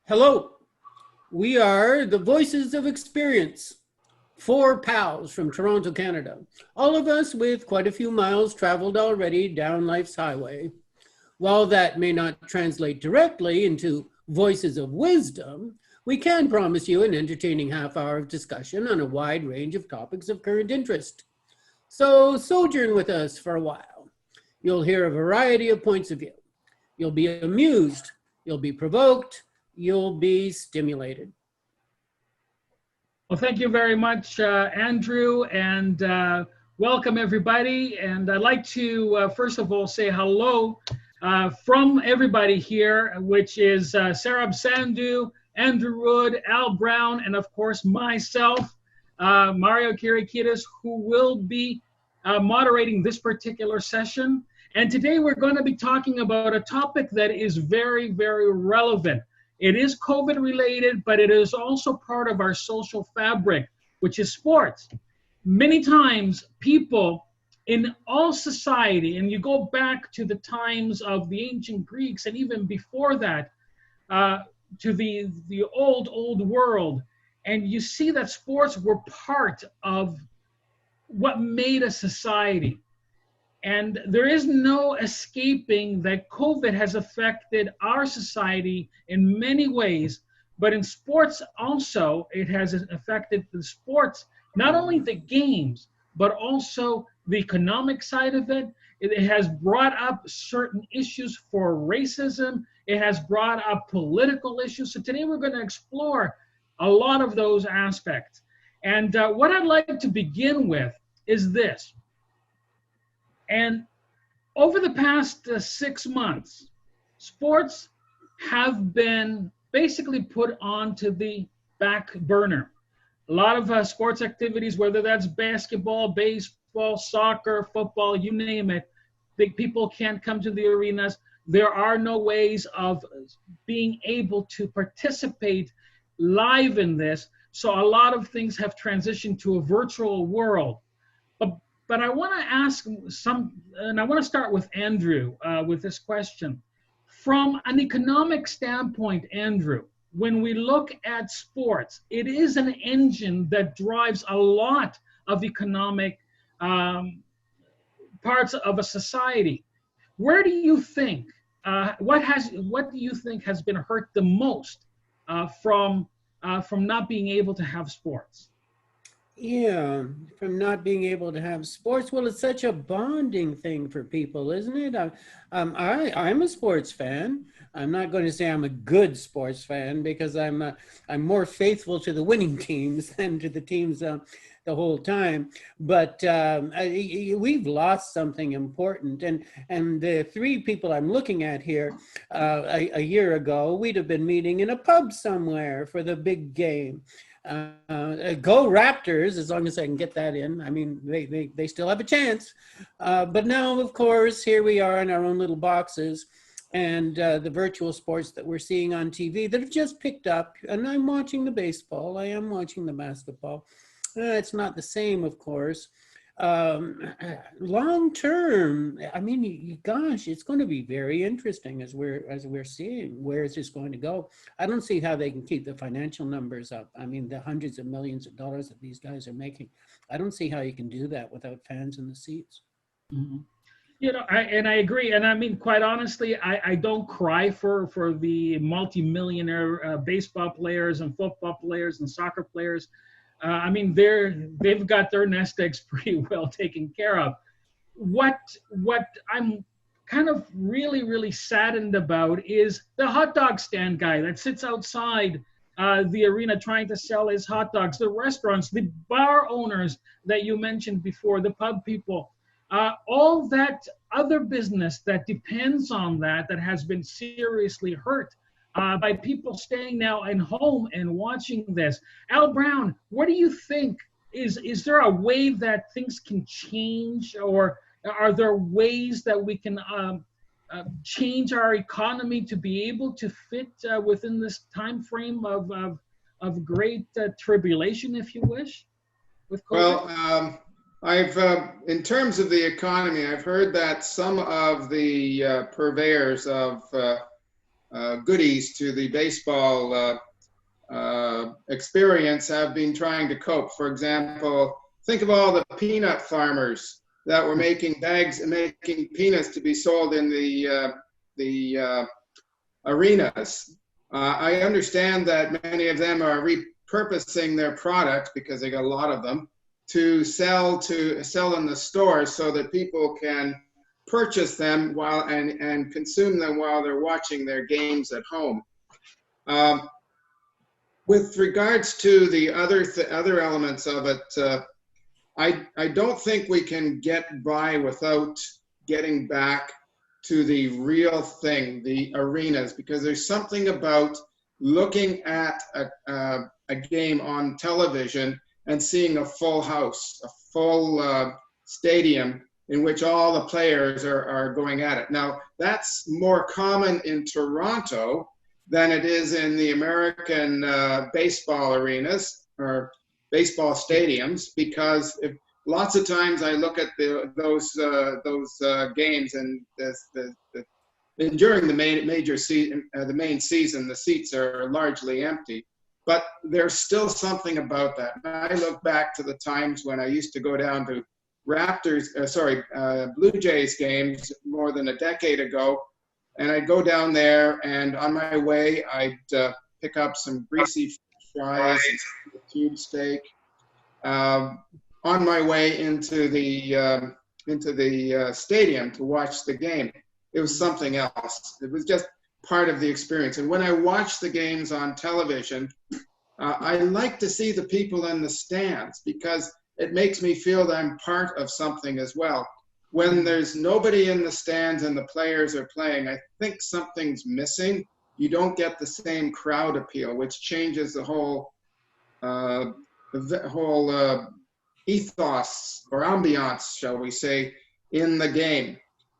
Hello, we are the Voices of Experience, four pals from Toronto, Canada, all of us with quite a few miles traveled already down life's highway. While that may not translate directly into voices of wisdom, we can promise you an entertaining half hour of discussion on a wide range of topics of current interest. So sojourn with us for a while. You'll hear a variety of points of view. You'll be amused, you'll be provoked, you'll be stimulated. Well, thank you very much, Andrew, and welcome everybody. And I'd like to, first of all, say hello from everybody here, which is Sarab Sandhu, Andrew Wood, Al Brown, and of course myself, Mario Kirikitis, who will be moderating this particular session. And today we're going to be talking about a topic that is very, very relevant. It is COVID related, but it is also part of our social fabric, which is sports. Many times people in all society, and you go back to the times of the ancient Greeks and even before that, to the old world, and you see that sports were part of what made a society. And there is no escaping that COVID has affected our society in many ways, but in sports also, it has affected the sports, not only the games, but also the economic side of it. It has brought up certain issues for racism. It has brought up political issues. So today we're going to explore a lot of those aspects. And what I'd like to begin with is this. And over the past 6 months, sports have been basically put onto the back burner. A lot of sports activities, whether that's basketball, baseball, soccer, football, you name it, people can't come to the arenas. There are no ways of being able to participate live in this. So a lot of things have transitioned to a virtual world. But I want to ask and I want to start with Andrew with this question. From an economic standpoint, Andrew, when we look at sports, it is an engine that drives a lot of economic parts of a society. Where do you think, what do you think has been hurt the most from not being able to have sports? Yeah, from not being able to have sports. Well, it's such a bonding thing for people, isn't it? I'm a sports fan. I'm not going to say I'm a good sports fan because I'm more faithful to the winning teams than to the teams the whole time. But we've lost something important. And the three people I'm looking at here, a year ago, we'd have been meeting in a pub somewhere for the big game. Go Raptors, as long as I can get that in. I mean, they still have a chance. But now, of course, here we are in our own little boxes, and the virtual sports that we're seeing on TV that have just picked up. And I'm watching the baseball. I am watching the basketball. It's not the same, of course. Long term, I mean, gosh, it's going to be very interesting as we're seeing where is this going to go. I don't see how they can keep the financial numbers up. I mean, the hundreds of millions of dollars that these guys are making. I don't see how you can do that without fans in the seats. Mm-hmm. You know, I agree. And I mean, quite honestly, I don't cry for the multi-millionaire baseball players and football players and soccer players. I mean, they've got their nest eggs pretty well taken care of. What I'm kind of really saddened about is the hot dog stand guy that sits outside the arena trying to sell his hot dogs, the restaurants, the bar owners that you mentioned before, the pub people, all that other business that depends on that has been seriously hurt by people staying now at home and watching this. Al Brown, what do you think? Is there a way that things can change, or are there ways that we can change our economy to be able to fit within this time frame of great tribulation, if you wish, with COVID? Well, I've in terms of the economy, I've heard that some of the purveyors of goodies to the baseball experience have been trying to cope. For example, think of all the peanut farmers that were making bags and making peanuts to be sold in the arenas. I understand that many of them are repurposing their product because they got a lot of them to sell in the stores so that people can purchase them while and consume them while they're watching their games at home. With regards to the other elements of it, I don't think we can get by without getting back to the real thing, the arenas, because there's something about looking at a game on television and seeing a full house, a full stadium in which all the players are going at it. Now, that's more common in Toronto than it is in the American baseball arenas or baseball stadiums, because lots of times I look at those games and during the main season, the seats are largely empty. But there's still something about that. And I look back to the times when I used to go down to Blue Jays games more than a decade ago, and I'd go down there, and on my way, I'd pick up some greasy fries, and a tube steak. On my way into the stadium to watch the game, it was something else. It was just part of the experience. And when I watch the games on television, I like to see the people in the stands because it makes me feel that I'm part of something as well. When there's nobody in the stands and the players are playing, I think something's missing. You don't get the same crowd appeal, which changes the whole ethos or ambiance, shall we say, in the game.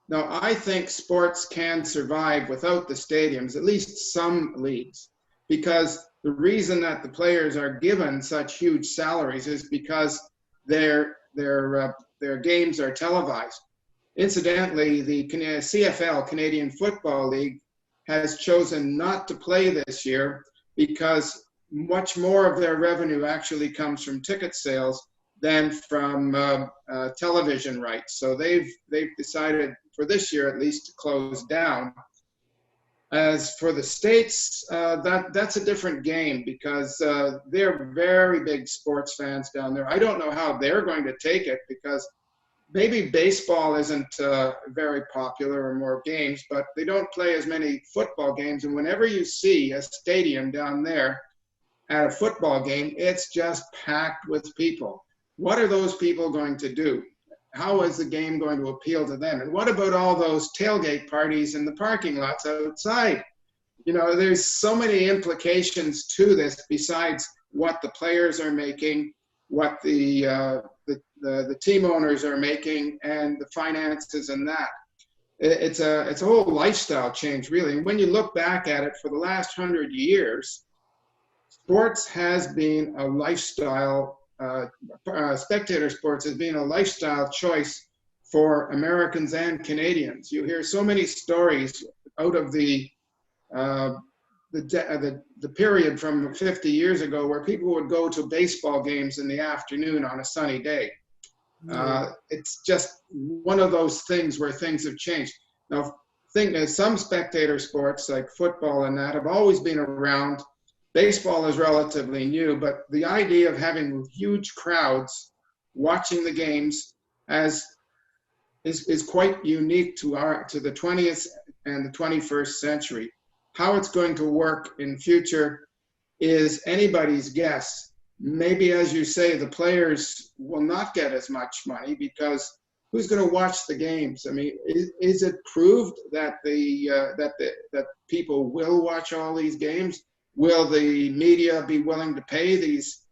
Now, I think sports can survive without the stadiums, at least some leagues, because the reason that the players are given such huge salaries is because their games are televised. Incidentally, the CFL, Canadian Football League, has chosen not to play this year because much more of their revenue actually comes from ticket sales than from television rights. So they've decided for this year at least to close down. As for the States, that's a different game because they're very big sports fans down there. I don't know how they're going to take it because maybe baseball isn't very popular or more games, but they don't play as many football games. And whenever you see a stadium down there at a football game, it's just packed with people. What are those people going to do? How is the game going to appeal to them? And what about all those tailgate parties in the parking lots outside? You know, there's so many implications to this besides what the players are making, what the team owners are making, and the finances and that. It's a whole lifestyle change, really. And when you look back at it, for the last 100 years, sports has been a lifestyle. Spectator sports has been a lifestyle choice for Americans and Canadians. You hear so many stories out of the period from 50 years ago where people would go to baseball games in the afternoon on a sunny day. It's just one of those things where things have changed. Now, some spectator sports like football and that have always been around. Baseball is relatively new, but the idea of having huge crowds watching the games is quite unique to the 20th and the 21st century. How it's going to work in future is anybody's guess. Maybe, as you say, the players will not get as much money because who's going to watch the games? I mean, is it proved that that people will watch all these games? Will the media be willing to pay these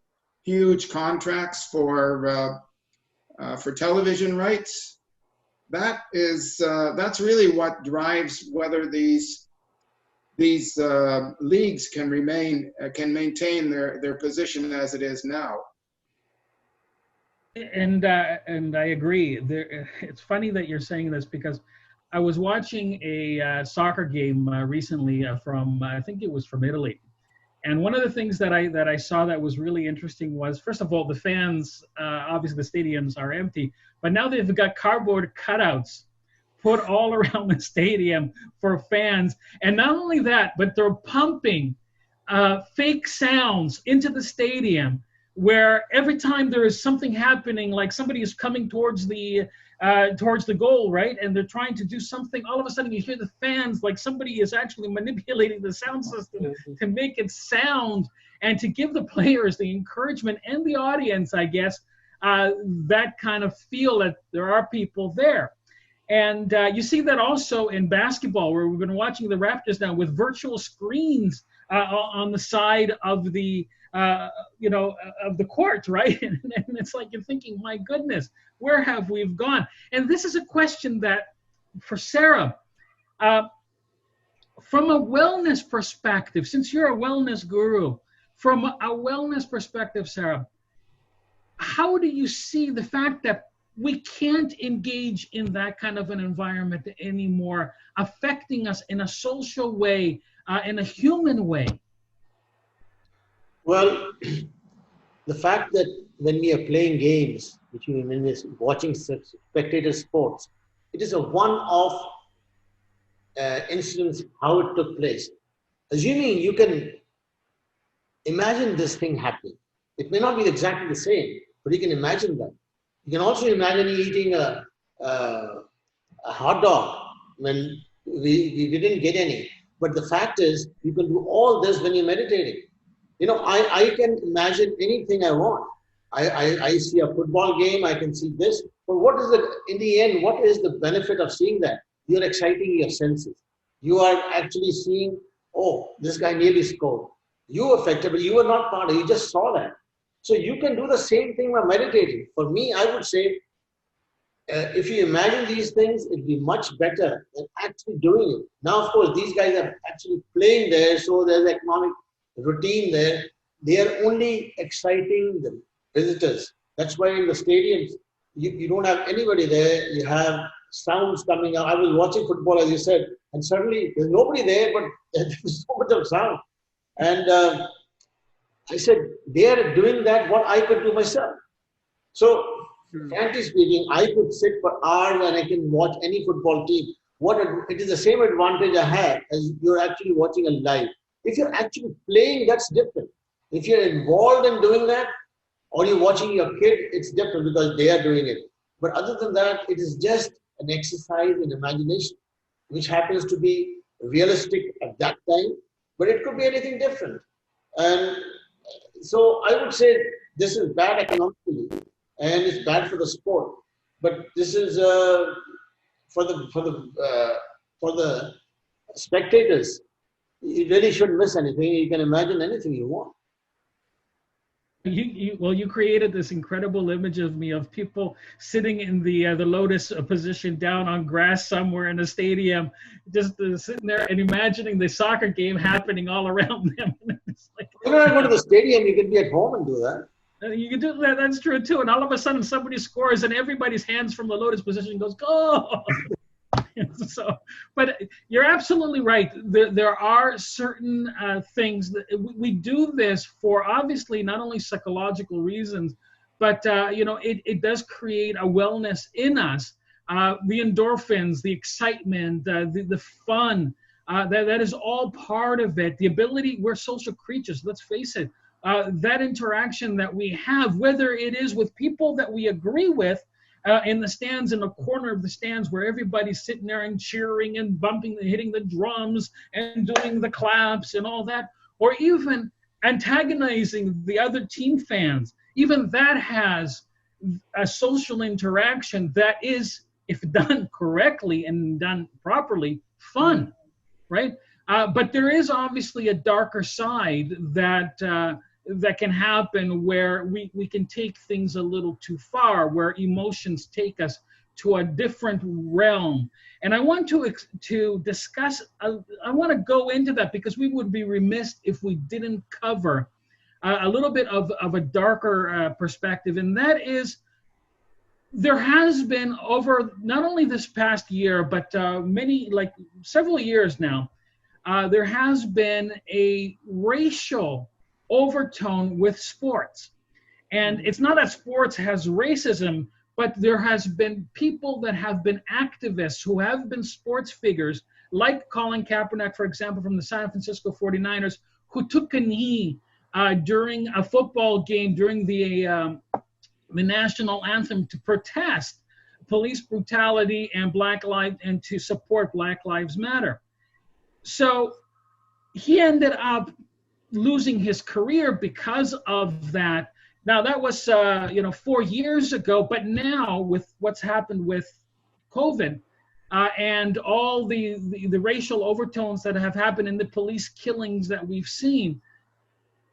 huge contracts for television rights? That's really what drives whether these leagues can maintain their position as it is now. And I agree. It's funny that you're saying this because I was watching a soccer game recently from I think it was from Italy, and one of the things that I saw that was really interesting was, first of all, the fans. Obviously, the stadiums are empty, but now they've got cardboard cutouts put all around the stadium for fans, and not only that, but they're pumping fake sounds into the stadium, where every time there is something happening, like somebody is coming towards the goal, right, and they're trying to do something, all of a sudden you hear the fans, like somebody is actually manipulating the sound system to make it sound and to give the players the encouragement and the audience, I guess, that kind of feel that there are people there. And you see that also in basketball, where we've been watching the Raptors now with virtual screens on the side of the of the court, right? And it's like you're thinking, my goodness, where have we gone? And this is a question that, for Sarah, from a wellness perspective, since you're a wellness guru, from a wellness perspective, Sarah, how do you see the fact that we can't engage in that kind of an environment anymore, affecting us in a social way, in a human way? Well, the fact that when we are playing games, which we mean is watching spectator sports, it is a one-off incident how it took place. Assuming you can imagine this thing happening, it may not be exactly the same, but you can imagine that. You can also imagine eating a hot dog when we didn't get any. But the fact is, you can do all this when you're meditating. You know, I can imagine anything I want. I see a football game, I can see this. But what is it, in the end, what is the benefit of seeing that? You're exciting your senses. You are actually seeing, oh, this guy nearly scored. You affected, but you were not part of it. You just saw that. So you can do the same thing by meditating. For me, I would say, if you imagine these things, it'd be much better than actually doing it. Now, of course, these guys are actually playing there, so there's economic routine there. They are only exciting the visitors. That's why in the stadiums, you don't have anybody there. You have sounds coming out. I was watching football, as you said, and suddenly there's nobody there, but there's so much of sound. And I said, they are doing that what I could do myself. So, frankly speaking, I could sit for hours and I can watch any football team. It is the same advantage I have as you're actually watching a live. If you're actually playing, that's different. If you're involved in doing that, or you're watching your kid, it's different because they are doing it. But other than that, it is just an exercise in imagination, which happens to be realistic at that time, but it could be anything different. And so I would say this is bad economically, and it's bad for the sport. But this is for the spectators. You really shouldn't miss anything. You can imagine anything you want. You created this incredible image of me of people sitting in the lotus position down on grass somewhere in a stadium, just sitting there and imagining the soccer game happening all around them. It's like, you don't go to the stadium, you can be at home and do that. You can do that. That's true too. And all of a sudden, somebody scores, and everybody's hands from the lotus position goes, "Go!" So, but you're absolutely right. There are certain things that we do this for, obviously not only psychological reasons, but it does create a wellness in us. The endorphins, the excitement, the fun, that is all part of it. The ability, we're social creatures. Let's face it. That interaction that we have, whether it is with people that we agree with, in the stands, in the corner of the stands, where everybody's sitting there and cheering and bumping, hitting the drums and doing the claps and all that, or even antagonizing the other team fans, even that has a social interaction that is, if done correctly and done properly, fun, right? But there is obviously a darker side that can happen, where we can take things a little too far, where emotions take us to a different realm. And I want to discuss, I want to go into that, because we would be remiss if we didn't cover a little bit of a darker perspective, and that is there has been over not only this past year, but several years now, there has been a racial overtone with sports. And it's not that sports has racism, but there has been people that have been activists who have been sports figures, like Colin Kaepernick, for example, from the San Francisco 49ers, who took a knee during a football game during the national anthem to protest police brutality and and to support Black Lives Matter. So he ended up losing his career because of that. Now that was 4 years ago, but now with what's happened with COVID and all the racial overtones that have happened in the police killings that we've seen,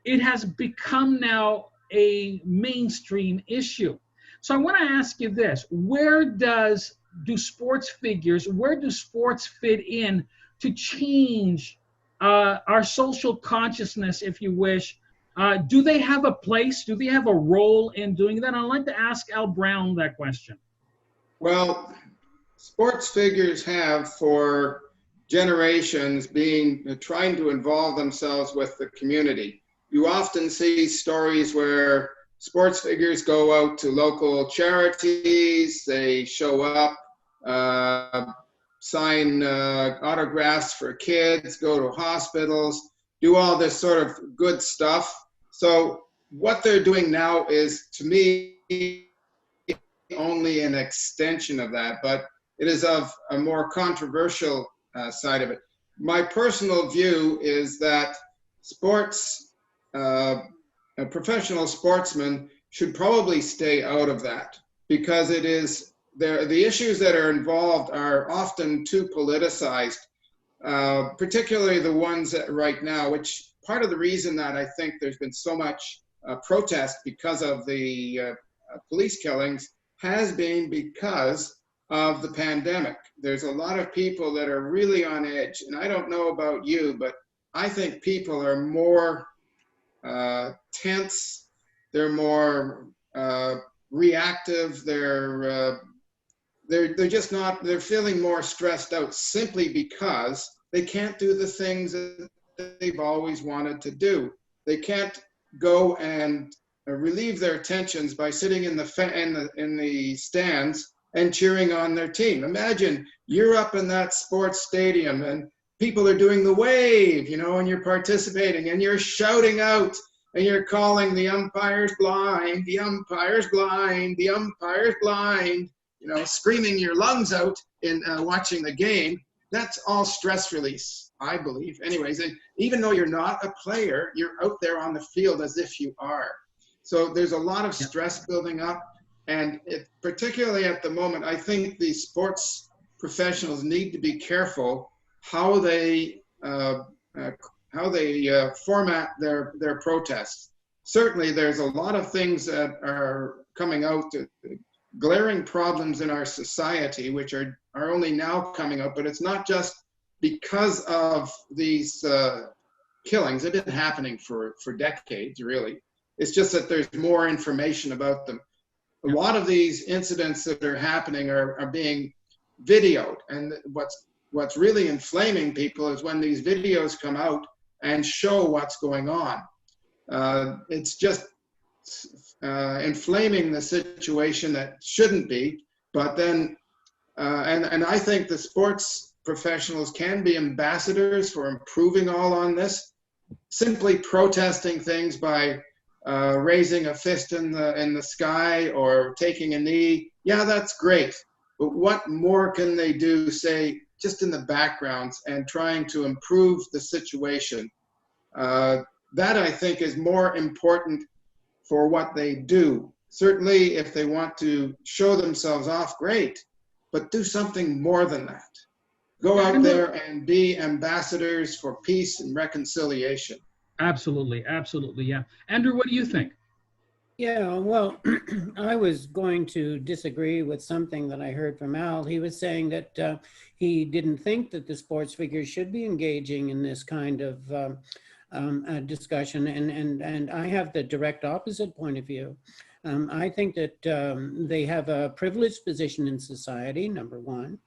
it has become now a mainstream issue. So I want to ask you this: where do sports fit in to change our social consciousness, if you wish? Do they have a place? Do they have a role in doing that? I'd like to ask Al Brown that question. Well, sports figures have for generations trying to involve themselves with the community. You often see stories where sports figures go out to local charities, they show up, sign autographs for kids, go to hospitals, do all this sort of good stuff. So what they're doing now is, to me, only an extension of that, but it is of a more controversial side of it. My personal view is that professional sportsmen should probably stay out of that, because the issues that are involved are often too politicized, particularly the ones right now, which part of the reason that I think there's been so much protest because of the police killings has been because of the pandemic. There's a lot of people that are really on edge, and I don't know about you, but I think people are more tense, they're more reactive, they're just not, they're feeling more stressed out simply because they can't do the things that they've always wanted to do. They can't go and relieve their tensions by sitting in the stands and cheering on their team. Imagine you're up in that sports stadium and people are doing the wave, and you're participating and you're shouting out and you're calling the umpire's blind, the umpire's blind, the umpire's blind, screaming your lungs out in watching the game. That's all stress release, I believe. Anyways, and even though you're not a player, you're out there on the field as if you are. So there's a lot of stress building up. And particularly at the moment, I think the sports professionals need to be careful how they format their protests. Certainly, there's a lot of things that are coming out, glaring problems in our society, which are only now coming up. But it's not just because of these killings. They've been happening for decades, really. It's just that there's more information about them. A lot of these incidents that are happening are being videoed, and what's really inflaming people is when these videos come out and show what's going on. It's just inflaming the situation that shouldn't be. But then, and I think the sports professionals can be ambassadors for improving all on this. Simply protesting things by raising a fist in the sky or taking a knee, yeah, that's great. But what more can they do, say, just in the backgrounds and trying to improve the situation? That, I think, is more important for what they do. Certainly, if they want to show themselves off, great, but do something more than that. Go out there and be ambassadors for peace and reconciliation. Absolutely, absolutely, yeah. Andrew, what do you think? Yeah, well, I was going to disagree with something that I heard from Al. He was saying that he didn't think that the sports figures should be engaging in this kind of discussion, and I have the direct opposite point of view. I think that they have a privileged position in society, number one.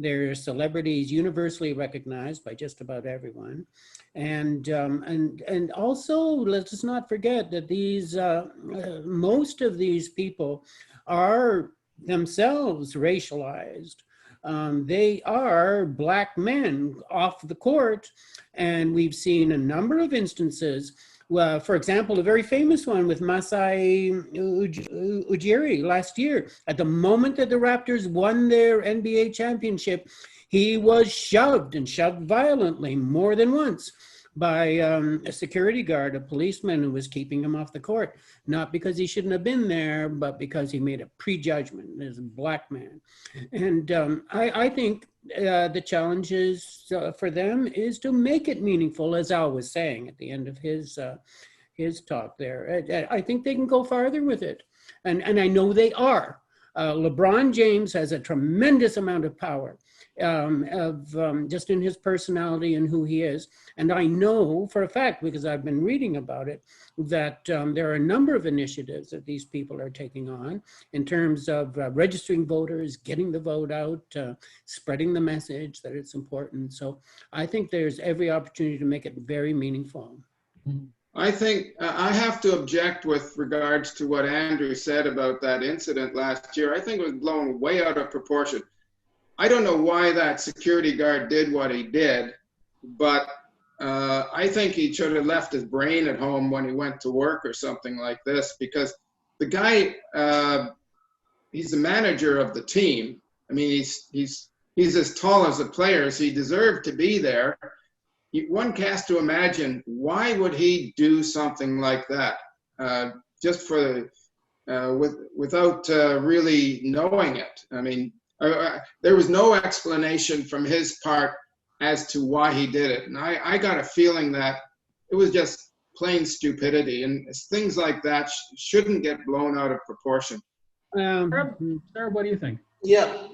They're celebrities universally recognized by just about everyone. And also, let's not forget that these most of these people are themselves racialized. They are Black men off the court, and we've seen a number of instances. For example, a very famous one with Masai Ujiri last year. At the moment that the Raptors won their NBA championship, he was shoved and shoved violently more than once by a security guard, a policeman who was keeping him off the court, not because he shouldn't have been there, but because he made a prejudgment as a Black man. And I think the challenge is for them is to make it meaningful, as Al was saying at the end of his talk there. I think they can go farther with it. And I know they are. LeBron James has a tremendous amount of power just in his personality and who he is. And I know for a fact, because I've been reading about it, that there are a number of initiatives that these people are taking on in terms of registering voters, getting the vote out, spreading the message that it's important. So I think there's every opportunity to make it very meaningful. I think I have to object with regards to what Andrew said about that incident last year. I think it was blown way out of proportion. I don't know why that security guard did what he did, but I think he should have left his brain at home when he went to work or something like this, because the guy, he's the manager of the team. I mean, he's as tall as the players. He deserved to be there. One has to imagine, why would he do something like that just for without really knowing it? I mean, there was no explanation from his part as to why he did it. And I got a feeling that it was just plain stupidity, and things like that shouldn't get blown out of proportion. Sarah, what do you think? Yeah,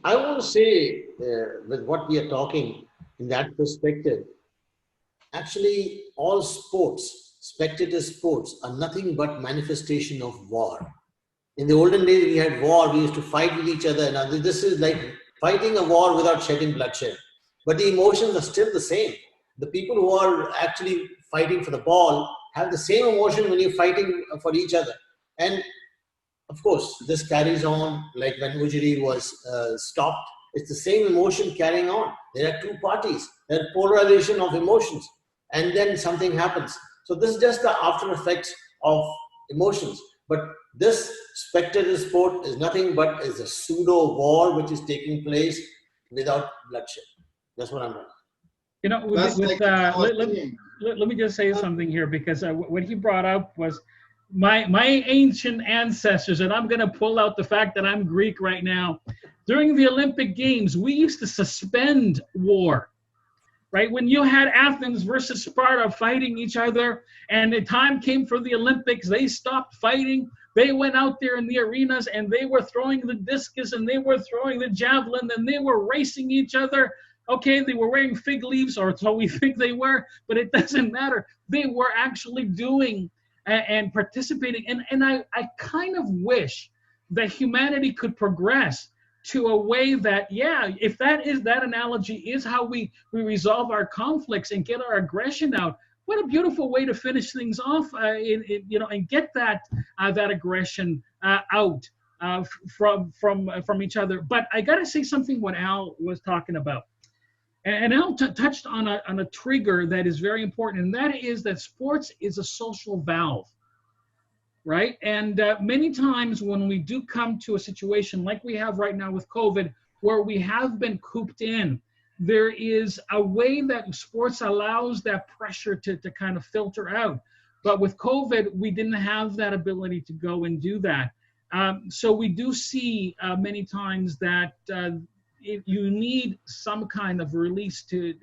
I want to say with what we are talking in that perspective, actually all sports, spectator sports, are nothing but manifestation of war. In the olden days, we had war, we used to fight with each other. Now, this is like fighting a war without shedding bloodshed. But the emotions are still the same. The people who are actually fighting for the ball have the same emotion when you're fighting for each other. And of course, this carries on, like when Ujiri was stopped, it's the same emotion carrying on. There are two parties, there are polarization of emotions, and then something happens. So this is just the after effects of emotions. But this spectator sport is nothing but is a pseudo war which is taking place without bloodshed. That's what I'm saying. You know, let me just say something here, because what he brought up was my ancient ancestors, and I'm going to pull out the fact that I'm Greek right now. During the Olympic Games, we used to suspend war. Right? When you had Athens versus Sparta fighting each other, and the time came for the Olympics, they stopped fighting. They went out there in the arenas and they were throwing the discus and they were throwing the javelin and they were racing each other. Okay, they were wearing fig leaves, or so we think they were, but it doesn't matter. They were actually doing and participating. And I kind of wish that humanity could progress to a way that, yeah, if that analogy is how we resolve our conflicts and get our aggression out, what a beautiful way to finish things off, and get that aggression out from each other. But I got to say something what Al was talking about, and Al touched on a trigger that is very important, and that is that sports is a social valve. Right? And many times when we do come to a situation like we have right now with COVID, where we have been cooped in, there is a way that sports allows that pressure to kind of filter out. But with COVID, we didn't have that ability to go and do that. So we do see many times that you need some kind of release to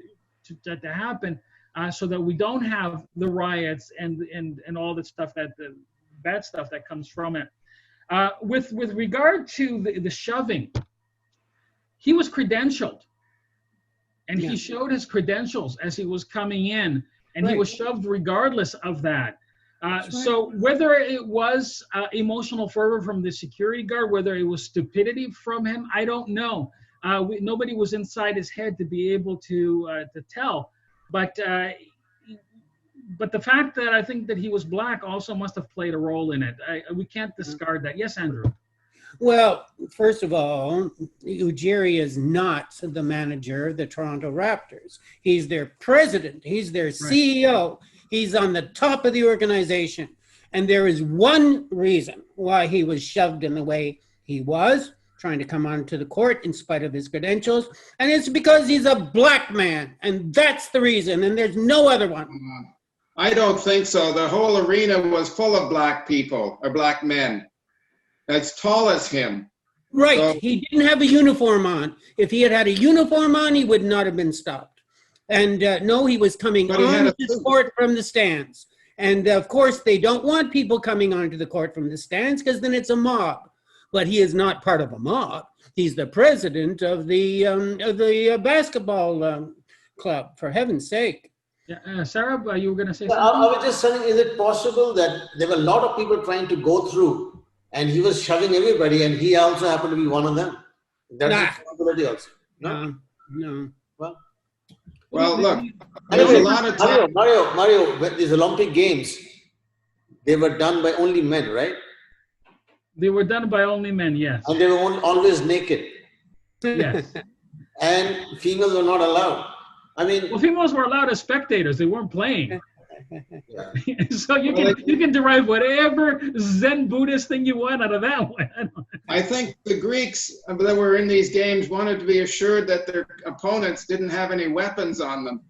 happen, so that we don't have the riots and all the stuff that the bad stuff that comes from it. With regard to the shoving, he was credentialed, and he showed his credentials as he was coming in, and he was shoved regardless of that. That's right. So whether it was emotional fervor from the security guard, whether it was stupidity from him, I don't know. Nobody was inside his head to be able to tell. But the fact that I think that he was black also must have played a role in it. We can't discard that. Yes, Andrew. Well, first of all, Ujiri is not the manager of the Toronto Raptors. He's their president. He's their CEO. He's on the top of the organization. And there is one reason why he was shoved in the way he was, trying to come onto the court in spite of his credentials. And it's because he's a black man. And that's the reason. And there's no other one. I don't think so. The whole arena was full of black people or black men as tall as him. Right. So, he didn't have a uniform on. If he had had a uniform on, he would not have been stopped. And no, he was coming But he had on a the suit. court from the stands. And of course, they don't want people coming onto the court from the stands because then it's a mob. But he is not part of a mob. He's the president of the basketball club, for heaven's sake. Yeah, Sarah, you were going to say I something? was just saying, is it possible that there were a lot of people trying to go through and he was shoving everybody and he also happened to be one of them? That's Nah. a possibility also. No? No. well, look, Anyway, there's a lot of time. Mario, when these Olympic Games, they were done by only men, right? They were done by only men, yes. And they were always naked. Yes. And females were not allowed. I mean, Well, females were allowed as spectators. They weren't playing. yeah. So you can derive whatever Zen Buddhist thing you want out of that one. I think the Greeks that were in these games wanted to be assured that their opponents didn't have any weapons on them.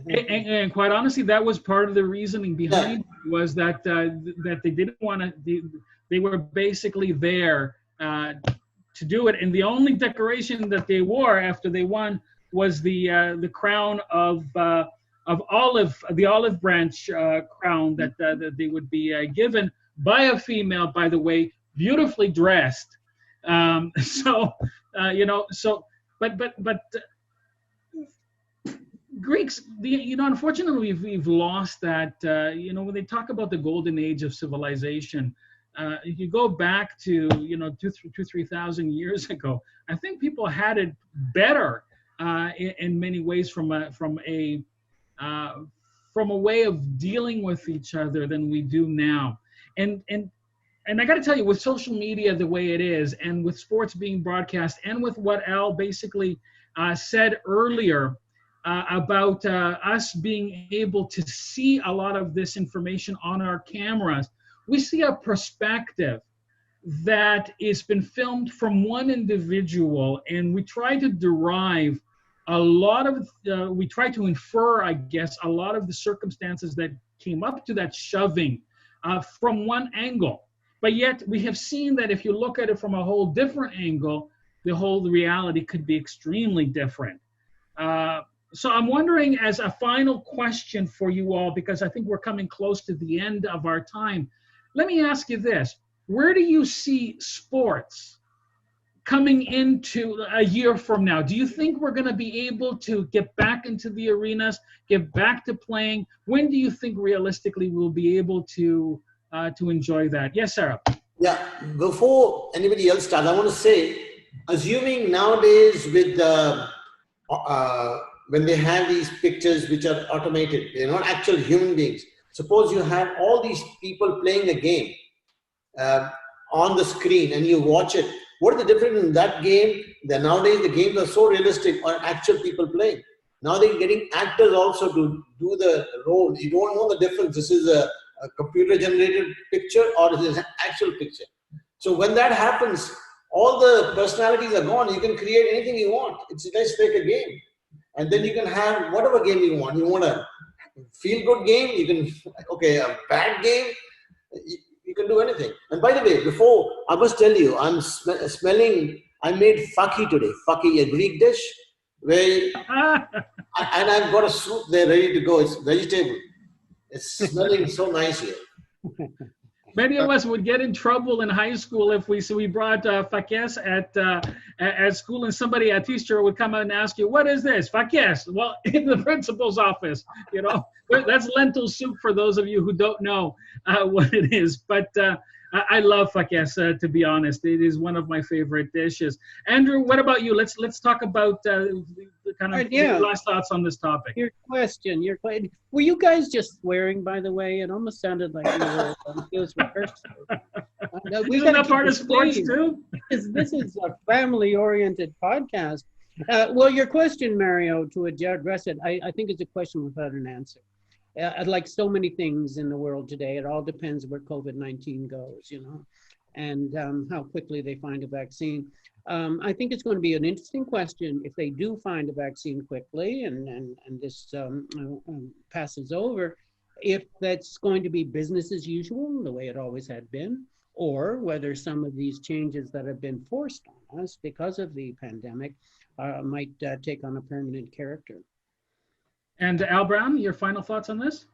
And quite honestly, that was part of the reasoning behind it, was that that they didn't want to. They were basically there to do it, and the only decoration that they wore after they won was the crown of the olive branch crown that they would be given by a female, by the way, beautifully dressed. So Greeks, unfortunately, we've lost that. When they talk about the golden age of civilization, if you go back to 2,000-3,000 years ago, I think people had it better in many ways from a way of dealing with each other than we do now. And I got to tell you, with social media the way it is, and with sports being broadcast, and with what Al basically said earlier about us being able to see a lot of this information on our cameras, we see a perspective that has been filmed from one individual, and we try to derive we try to infer, I guess, a lot of the circumstances that came up to that shoving from one angle. But yet we have seen that if you look at it from a whole different angle, the whole reality could be extremely different. So I'm wondering, as a final question for you all, because I think we're coming close to the end of our time, let me ask you this. Where do you see sports coming into a year from now? Do you think we're going to be able to get back into the arenas, get back to playing? When do you think realistically we'll be able to enjoy that? Yes, Sarah. Yeah, before anybody else starts, I want to say, assuming nowadays with when they have these pictures which are automated, they're not actual human beings. Suppose you have all these people playing a game on the screen and you watch it. What is the difference in that game? That nowadays the games are so realistic on actual people playing. Now they're getting actors also to do the role. You don't know the difference. This is a computer generated picture or this is an actual picture. So when that happens, all the personalities are gone. You can create anything you want. It's just like a game. And then you can have whatever game you want. You want a feel-good game, you can, a bad game, you can do anything. And by the way, before, I must tell you, I'm smelling, I made faki today. Faki, a Greek dish, where, and I've got a soup there ready to go. It's vegetable. It's smelling so nice here. Many of us would get in trouble in high school if we brought faques at school, and a teacher would come out and ask you, "What is this faques?" Well, in the principal's office, that's lentil soup for those of you who don't know what it is. But I love faques. To be honest, it is one of my favorite dishes. Andrew, what about you? Let's talk about the kind of Yeah. last thoughts on this topic. Your question. Were you guys just swearing, by the way? It almost sounded like you were confused with cursing. Isn't that part of sports too? This is a family-oriented podcast. Well, your question, Mario, to address it, I think it's a question without an answer. Like so many things in the world today, it all depends where COVID-19 goes, and how quickly they find a vaccine. I think it's going to be an interesting question if they do find a vaccine quickly and this passes over, if that's going to be business as usual, the way it always had been, or whether some of these changes that have been forced on us because of the pandemic might take on a permanent character. And Al Brown, your final thoughts on this?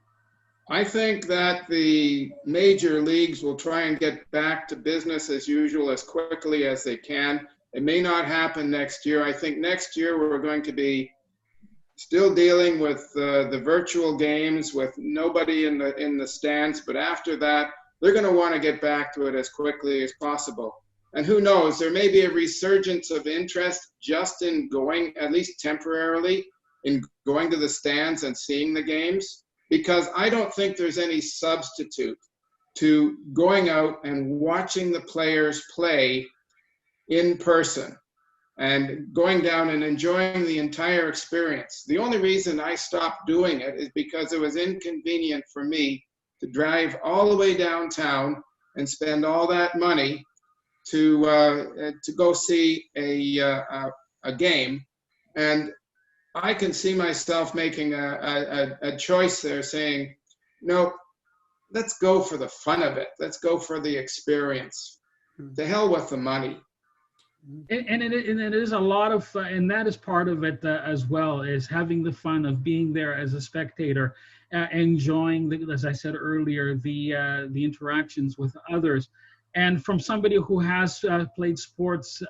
I think that the major leagues will try and get back to business as usual as quickly as they can. It may not happen next year. I think next year we're going to be still dealing with the virtual games with nobody in the stands. But after that, they're going to want to get back to it as quickly as possible. And who knows, there may be a resurgence of interest just in going, at least temporarily, in going to the stands and seeing the games, because I don't think there's any substitute to going out and watching the players play in person and going down and enjoying the entire experience. The only reason I stopped doing it is because it was inconvenient for me to drive all the way downtown and spend all that money to go see a game. And I can see myself making a choice there saying, no, let's go for the fun of it. Let's go for the experience. To hell with the money. And it is a lot of, and that is part of it as well, is having the fun of being there as a spectator, enjoying, as I said earlier, the interactions with others. And from somebody who has played sports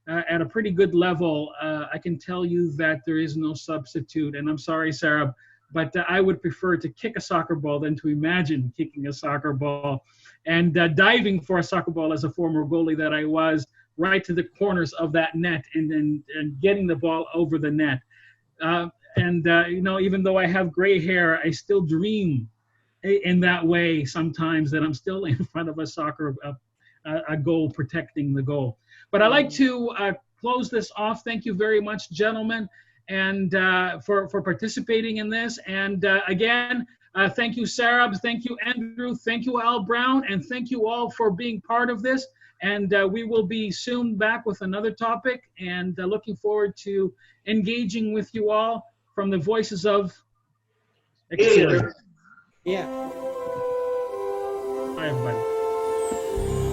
at a pretty good level, I can tell you that there is no substitute. And I'm sorry, Sarah, but I would prefer to kick a soccer ball than to imagine kicking a soccer ball and diving for a soccer ball as a former goalie that I was, right to the corners of that net and getting the ball over the net. Even though I have gray hair, I still dream in that way sometimes that I'm still in front of a goal, protecting the goal. But I'd like to close this off. Thank you very much, gentlemen, and for participating in this. And again, thank you, Sarah. Thank you, Andrew. Thank you, Al Brown. And thank you all for being part of this. And we will be soon back with another topic, and looking forward to engaging with you all from the voices of Yeah. Bye, everybody.